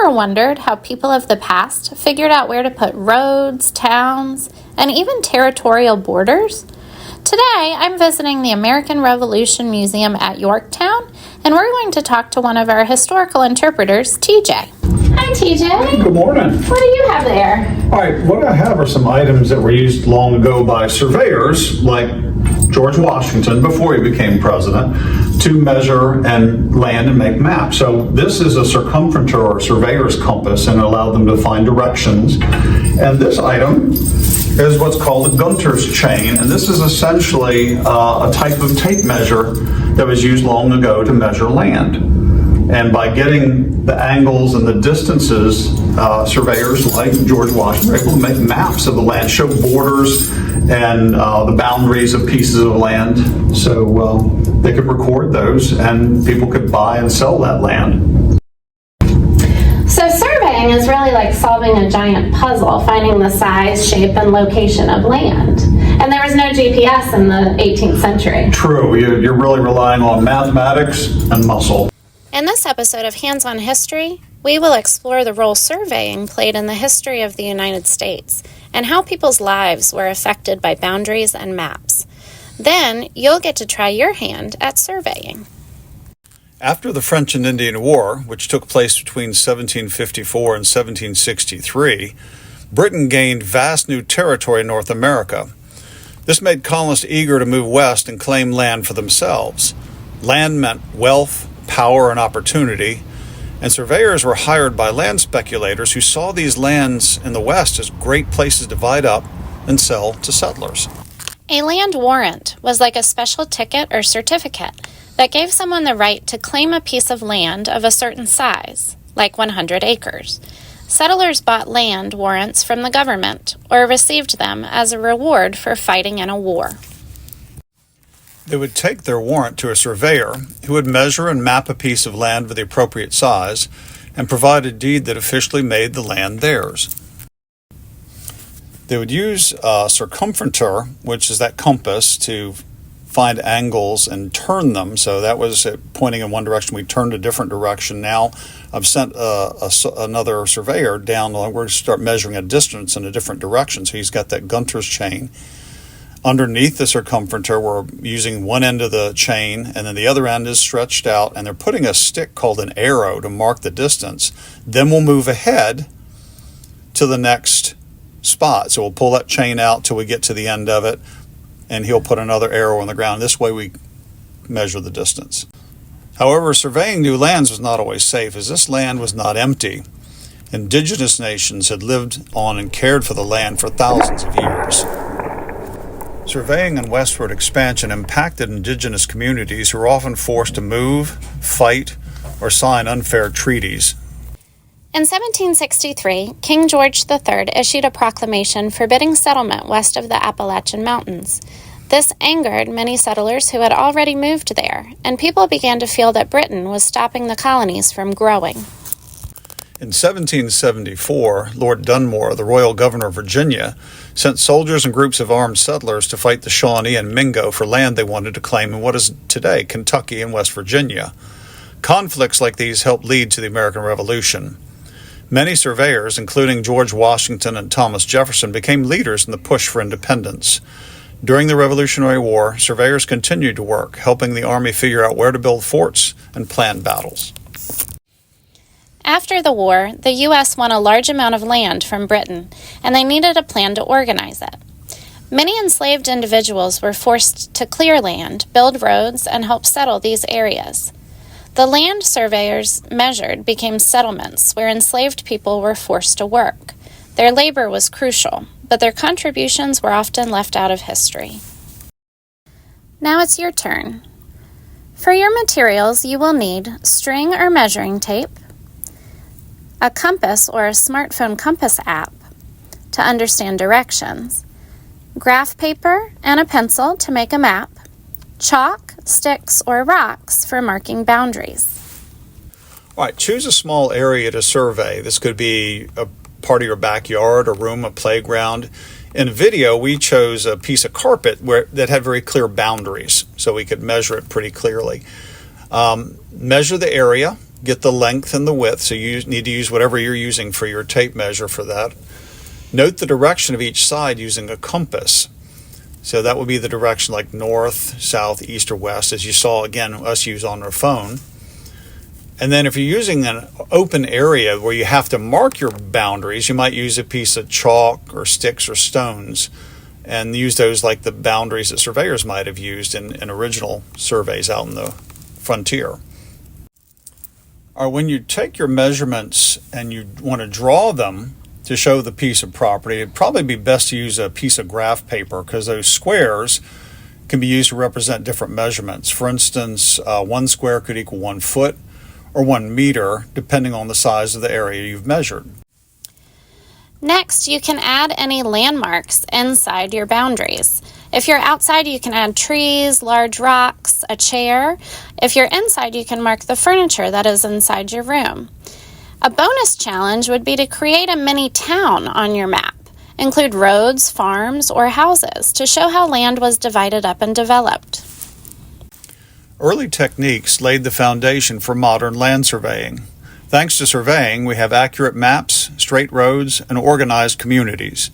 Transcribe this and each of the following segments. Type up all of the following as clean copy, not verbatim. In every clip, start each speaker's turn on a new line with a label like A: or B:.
A: ever wondered how people of the past figured out where to put roads, towns, and even territorial borders? Today, I'm visiting the American Revolution Museum at Yorktown, and we're going to talk to one of our historical interpreters, TJ. Hi, TJ.
B: Good morning.
A: What do you have there?
B: All right, what I have are some items that were used long ago by surveyors like George Washington, before he became president, to measure and land and make maps. So this is a circumferenture or surveyor's compass, and it allowed them to find directions. And this item is what's called a Gunter's chain, and this is essentially a type of tape measure that was used long ago to measure land. And by getting the angles and the distances, surveyors like George Washington were able to make maps of the land, show borders and the boundaries of pieces of land. So they could record those and people could buy and sell that land.
A: So surveying is really like solving a giant puzzle, finding the size, shape, and location of land. And there was no GPS in the 18th century.
B: True, you're really relying on mathematics and muscle.
A: In this episode of Hands on History, we will explore the role surveying played in the history of the United States and how people's lives were affected by boundaries and maps. Then you'll get to try your hand at surveying.
C: After the French and Indian War, which took place between 1754 and 1763, Britain gained vast new territory in North America. This made colonists eager to move west and claim land for themselves. Land meant wealth, power, and opportunity, and surveyors were hired by land speculators who saw these lands in the West as great places to divide up and sell to settlers.
A: A land warrant was like a special ticket or certificate that gave someone the right to claim a piece of land of a certain size, like 100 acres. Settlers bought land warrants from the government or received them as a reward for fighting in a war.
C: They would take their warrant to a surveyor who would measure and map a piece of land with the appropriate size and provide a deed that officially made the land theirs. They would use a circumferenture, which is that compass, to find angles and turn them. So that was pointing in one direction. We turned a different direction. Now I've sent another surveyor down. We're going to start measuring a distance in a different direction. So he's got that Gunter's chain. Underneath the circumferenture, we're using one end of the chain, and then the other end is stretched out, and they're putting a stick called an arrow to mark the distance. Then we'll move ahead to the next spot. So we'll pull that chain out till we get to the end of it, and he'll put another arrow on the ground. This way we measure the distance. However, surveying new lands was not always safe, as this land was not empty. Indigenous nations had lived on and cared for the land for thousands of years. Surveying and westward expansion impacted indigenous communities who were often forced to move, fight, or sign unfair treaties.
A: In 1763, King George III issued a proclamation forbidding settlement west of the Appalachian Mountains. This angered many settlers who had already moved there, and people began to feel that Britain was stopping the colonies from growing.
C: In 1774, Lord Dunmore, the royal governor of Virginia, sent soldiers and groups of armed settlers to fight the Shawnee and Mingo for land they wanted to claim in what is today Kentucky and West Virginia. Conflicts like these helped lead to the American Revolution. Many surveyors, including George Washington and Thomas Jefferson, became leaders in the push for independence. During the Revolutionary War, surveyors continued to work, helping the Army figure out where to build forts and plan battles.
A: After the war, the U.S. won a large amount of land from Britain, and they needed a plan to organize it. Many enslaved individuals were forced to clear land, build roads, and help settle these areas. The land surveyors measured became settlements where enslaved people were forced to work. Their labor was crucial, but their contributions were often left out of history. Now it's your turn. For your materials, you will need string or measuring tape, a compass or a smartphone compass app to understand directions, graph paper and a pencil to make a map, chalk, sticks, or rocks for marking boundaries.
C: All right, choose a small area to survey. This could be a part of your backyard, a room, a playground. In video, we chose a piece of carpet that had very clear boundaries, so we could measure it pretty clearly. Measure the area get the length and the width, so you need to use whatever you're using for your tape measure for that. Note the direction of each side using a compass. So that would be the direction like north, south, east, or west, as you saw, again, us use on our phone. And then if you're using an open area where you have to mark your boundaries, you might use a piece of chalk or sticks or stones and use those like the boundaries that surveyors might have used in original surveys out in the frontier. Or when you take your measurements and you want to draw them to show the piece of property, it'd probably be best to use a piece of graph paper because those squares can be used to represent different measurements. For instance, 1 square could equal 1 foot or 1 meter, depending on the size of the area you've measured.
A: Next, you can add any landmarks inside your boundaries. If you're outside, you can add trees, large rocks, a chair. If you're inside, you can mark the furniture that is inside your room. A bonus challenge would be to create a mini town on your map. Include roads, farms, or houses to show how land was divided up and developed.
C: Early techniques laid the foundation for modern land surveying. Thanks to surveying, we have accurate maps, straight roads, and organized communities.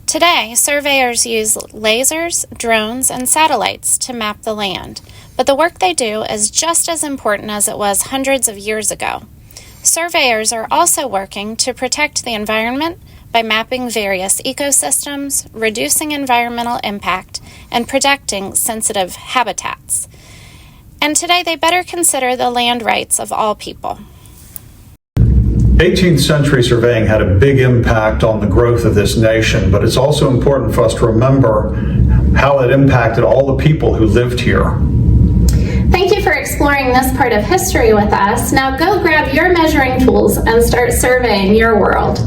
A: Today, surveyors use lasers, drones, and satellites to map the land, but the work they do is just as important as it was hundreds of years ago. Surveyors are also working to protect the environment by mapping various ecosystems, reducing environmental impact, and protecting sensitive habitats. And today they better consider the land rights of all people.
B: 18th century surveying had a big impact on the growth of this nation, but it's also important for us to remember how it impacted all the people who lived here.
A: Thank you for exploring this part of history with us. Now go grab your measuring tools and start surveying your world.